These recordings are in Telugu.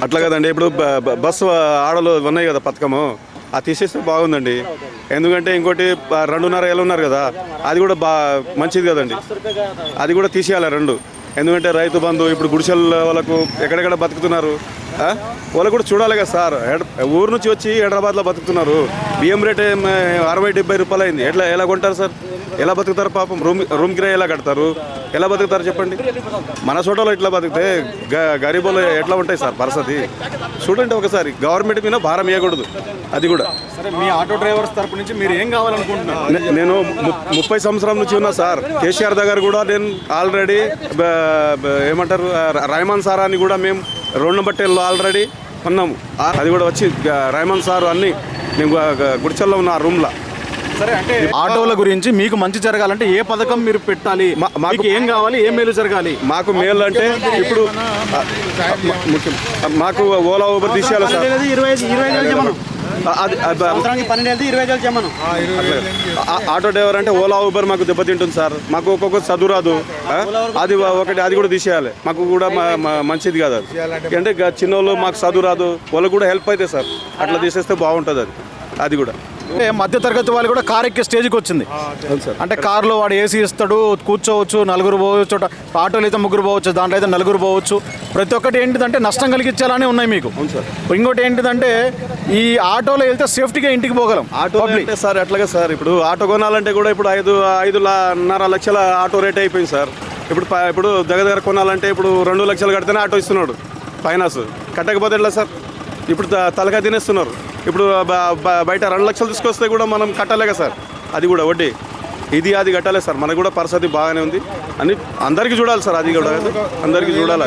అట్లా కదండి. ఇప్పుడు బస్సు ఆడలు ఉన్నాయి కదా పథకము, అది తీసేస్తే బాగుందండి. ఎందుకంటే ఇంకోటి 2.5 ఏళ్ళు ఉన్నారు కదా, అది కూడా మంచిది కదండి. అది కూడా తీసేయాలి 2. ఎందుకంటే రైతు బంధు ఇప్పుడు గుడిసెల వాళ్ళకు ఎక్కడెక్కడ బతుకుతున్నారు వాళ్ళకు కూడా చూడాలి కదా సార్. ఊరు నుంచి వచ్చి హైదరాబాద్లో బతుకుతున్నారు. బియ్యం రేట్ 60-70 రూపాయలు అయింది. ఎలా కొంటారు సార్? ఎలా బతుకుతారు పాపం? రూమ్ కిరాయి ఎలా కడతారు? ఎలా బతుకుతారు చెప్పండి? మన చోటలో ఇట్లా బతికితే గరీబులు ఎట్లా ఉంటాయి సార్ పరిస్థితి? చూడండి ఒకసారి. గవర్నమెంట్ మీద భారం వేయకూడదు. అది కూడా సరే, మీ ఆటో డ్రైవర్స్ తరపు నుంచి మీరు ఏం కావాలనుకుంటున్నారు? నేను 30 సంవత్సరాల నుంచి ఉన్నా సార్. కేసీఆర్ దగ్గర కూడా నేను ఆల్రెడీ ఏమంటారు రైమాన్ సార్ అని కూడా మేము 2 బట్టెల్లో ఆల్రెడీ ఉన్నాము. అది కూడా వచ్చి రైమాన్ సార్ అన్నీ మేము గుడిచెల్లో ఉన్న ఆ రూమ్లో. సరే, అంటే ఆటోల గురించి మీకు మంచి జరగాలంటే ఏ పథకం మీరు పెట్టాలి? మాకు ఏం కావాలి? ఏ మేలు జరగాలి? మాకు మేలు అంటే ఇప్పుడు ముఖ్యం మాకు ఓలా ఊబర్ తీసేయాలి సార్. ఆటో డ్రైవర్ అంటే ఓలా ఊబర్ మాకు దెబ్బతింటుంది సార్. మాకు ఒక్కొక్క చదువు రాదు. అది కూడా తీసేయాలి. మాకు కూడా మంచిది కాదు అది. అంటే చిన్నోళ్ళు మాకు చదువు రాదు, వాళ్ళకు కూడా హెల్ప్ అవుతుంది సార్. అట్లా తీసేస్తే బాగుంటుంది అది కూడా. మధ్య తరగతి వాళ్ళు కూడా కార్ ఎక్కే స్టేజ్కి వచ్చింది. అంటే కార్లో వాడు ఏసీ ఇస్తాడు, కూర్చోవచ్చు, 4 పోవచ్చు. ఆటోలు అయితే 3 పోవచ్చు, దాంట్లో అయితే 4 పోవచ్చు. ప్రతి ఒక్కటి ఏంటిదంటే నష్టం కలిగించాలని ఉన్నాయి మీకు. ఇంకోటి ఏంటిదంటే ఈ ఆటోలో వెళ్తే సేఫ్టీగా ఇంటికి పోగలం. ఆటో అంటే సార్ ఎట్లాగా సార్, ఇప్పుడు ఆటో కొనాలంటే కూడా ఇప్పుడు 5.5 లక్షల ఆటో రేట్ అయిపోయింది సార్. ఇప్పుడు దగ్గర కొనాలంటే ఇప్పుడు 2 లక్షలు కడితేనే ఆటో ఇస్తున్నాడు ఫైనాన్స్. కట్టకపోతే ఎట్లా సార్? ఇప్పుడు తలకాయ తినేస్తున్నారు. ఇప్పుడు బయట 2 లక్షలు తీసుకొస్తే కూడా మనం కట్టలేక సార్. అది కూడా వడ్డీ అది కట్టాలి సార్. మనకు కూడా పరిస్థితి బాగానే ఉంది అని అందరికీ చూడాలి సార్. అది కూడా అందరికీ చూడాలి.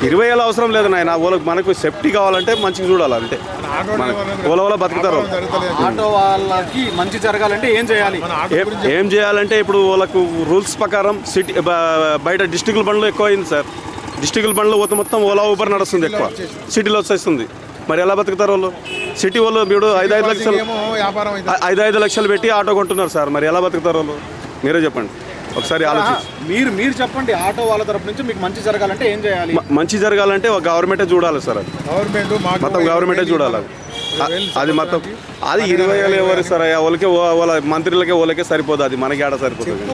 20 ఏళ్ళ అవసరం లేదు నాయన. మనకు సేఫ్టీ కావాలంటే మంచిగా చూడాలి అంతే. ఓలా బతుకుతారు. ఆటో వాళ్ళకి మంచి జరగాలంటే ఏం చేయాలి? ఏం చేయాలంటే ఇప్పుడు వాళ్ళకు రూల్స్ ప్రకారం సిటీ బయట డిస్ట్రిక్ట్ బండ్లు ఎక్కువ అయింది సార్. డిస్ట్రిక్ట్ బండ్లు పోతే మొత్తం ఓలా ఊబర్ నడుస్తుంది ఎక్కువ. సిటీలో వచ్చేస్తుంది. మరి ఎలా బతుకుతారు వాళ్ళు? సిటీ వాళ్ళు ఇప్పుడు 5 లక్షలు పెట్టి ఆటో కొంటున్నారు సార్. మరి ఎలా బతుకుతారు వాళ్ళు? మీరే చెప్పండి ఒకసారి ఆలోచించి. మీరు చెప్పండి. ఆటో వాళ్ళ తరపు నుంచి మీకు మంచి జరగాలంటే ఏం చేయాలి? మంచి జరగాలంటే గవర్నమెంటే చూడాలి సార్. అది మొత్తం గవర్నమెంటే చూడాలి. అది మొత్తం 20 ఏళ్ళు ఎవరు సార్? వాళ్ళకే వాళ్ళ మంత్రులకే వాళ్ళకే సరిపోదు. అది మనకి ఆడ సరిపోతుంది.